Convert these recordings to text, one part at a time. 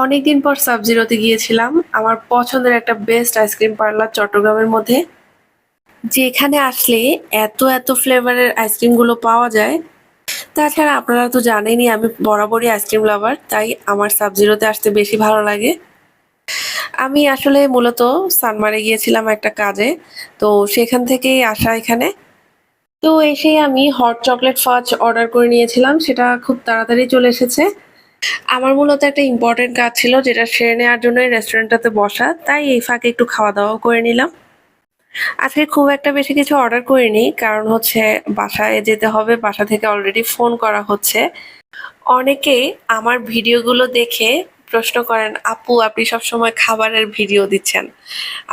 অনেকদিন পর সাবজিরোতে গিয়েছিলাম। আমার পছন্দের একটা বেস্ট আইসক্রিম পার্লার চট্টগ্রামের মধ্যে। যেখানে আসলে এত ফ্লেভারের আইসক্রিমগুলো পাওয়া যায়। তাছাড়া আপনারা তো জানেনই আমি বরাবরই আইসক্রিম লাভার, তাই আমার সাবজিরোতে আসতে বেশি ভালো লাগে। আমি আসলে মূলত সানমারে গিয়েছিলাম একটা কাজে, তো সেখান থেকেই আসা এখানে। তো এসেই আমি হট চকলেট ফাজ অর্ডার করে নিয়েছিলাম, সেটা খুব তাড়াতাড়ি চলে এসেছে। আমার মূলত একটা ইম্পর্টেন্ট কাজ ছিল যেটা সেরে নেওয়ার জন্যই রেস্টুরেন্টটাতে বসা, তাই এই ফাঁকে একটু খাওয়া দাওয়াও করে নিলাম। আজকে খুব একটা বেশি কিছু অর্ডার করিনি, কারণ হচ্ছে বাসায় যেতে হবে, বাসা থেকে অলরেডি ফোন করা হচ্ছে। অনেকেই আমার ভিডিওগুলো দেখে প্রশ্ন করেন, আপু আপনি সবসময় খাবারের ভিডিও দিচ্ছেন,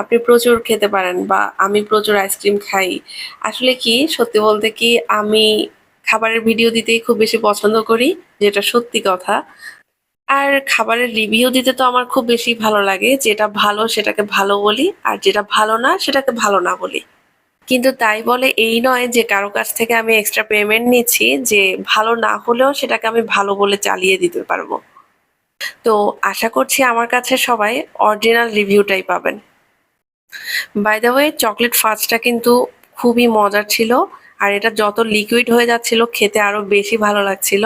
আপনি প্রচুর খেতে পারেন বা আমি প্রচুর আইসক্রিম খাই। আসলে কি সত্যি বলতে কি আমি খাবারের ভিডিও দিতেই খুব বেশি পছন্দ করি, যেটা সত্যি কথা। আর খাবারের রিভিউ দিতে তো আমার খুব বেশি ভালো লাগে, যেটা ভালো সেটাকে ভালো বলি আর যেটা ভালো না সেটাকে ভালো না বলি। কিন্তু তাই বলে এই নয় যে কারো কাছ থেকে আমি এক্সট্রা পেমেন্ট নিচ্ছি যে ভালো না হলেও সেটাকে আমি ভালো বলে চালিয়ে দিতে পারবো। তো আশা করছি আমার কাছে সবাই অরিজিনাল রিভিউটাই পাবেন। বাই দ্য ওয়ে চকলেট ফাজটা কিন্তু খুবই মজার ছিল, আর এটা যত লিকুইড হয়ে যাচ্ছিল খেতে আরো বেশি ভালো লাগছিল।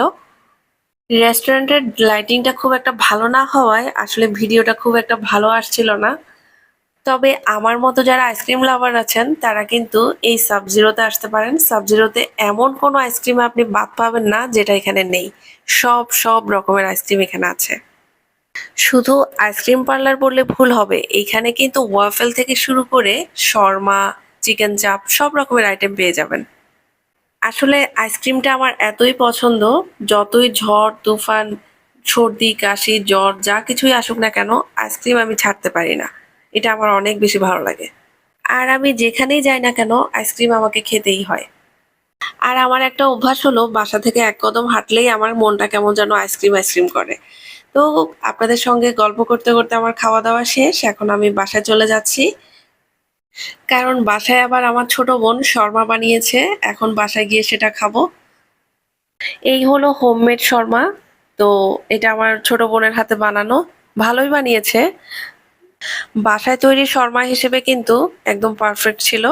রেস্টুরেন্টের লাইটিংটা খুব একটা ভালো না হওয়ায় আসলে ভিডিওটা খুব একটা ভালো আসছিল না। তবে আমার মতো যারা আইসক্রিম লাভার আছেন তারা কিন্তু এই সাবজিরোতে আসতে পারেন। সাবজিরোতে এমন কোনো আইসক্রিম আপনি বাদ পাবেন না যেটা এখানে নেই। সব রকমের আইসক্রিম এখানে আছে। শুধু আইসক্রিম পার্লার বললে ভুল হবে, এইখানে কিন্তু ওয়াফেল থেকে শুরু করে শর্মা, চিকেন চাপ সব রকমের আইটেম পেয়ে যাবেন। আসলে আইসক্রিমটা আমার এতই পছন্দ, যতই ঝড় তুফান, সর্দি কাশি জ্বর যা কিছুই আসুক না কেন, আইসক্রিম আমি ছাড়তে পারি না। এটা আমার অনেক বেশি ভালো লাগে। আর আমি যেখানেই যাই না কেন আইসক্রিম আমাকে খেতেই হয়। আর আমার একটা অভ্যাস হলো বাসা থেকে এক কদম হাঁটলেই আমার মনটা কেমন যেন আইসক্রিম আইসক্রিম করে। তো আপনাদের সঙ্গে গল্প করতে করতে আমার খাওয়া দাওয়া শেষ, এখন আমি বাসায় চলে যাচ্ছি। কারণ বাসায় আবার আমার ছোট বোন শর্মা বানিয়েছে, এখন বাসায় গিয়ে সেটা খাবো। এই হলো হোমমেড শর্মা। তো এটা আমার ছোট বোনের হাতে বানানো, ভালোই বানিয়েছে। বাসায় তৈরি শর্মা হিসেবে কিন্তু একদম পারফেক্ট ছিল।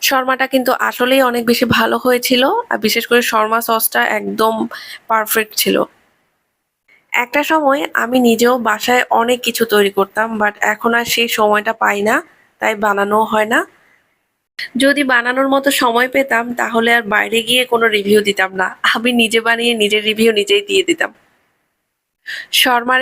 শর্মাটা কিন্তু আসলেই অনেক বেশি ভালো হয়েছিল, আর বিশেষ করে শর্মা সসটা একদম পারফেক্ট ছিল। একটা সময় আমি নিজেও বাসায় অনেক কিছু তৈরি করতাম, বাট এখন আর সেই সময়টা পাই না, তাই বানানোও হয় না। যদি বানানোর মতো সময় পেতাম তাহলে আর বাইরে গিয়ে কোনো রিভিউ দিতাম না, আমি নিজে বানিয়ে নিজের রিভিউ নিজেই দিয়ে দিতাম। শর্মার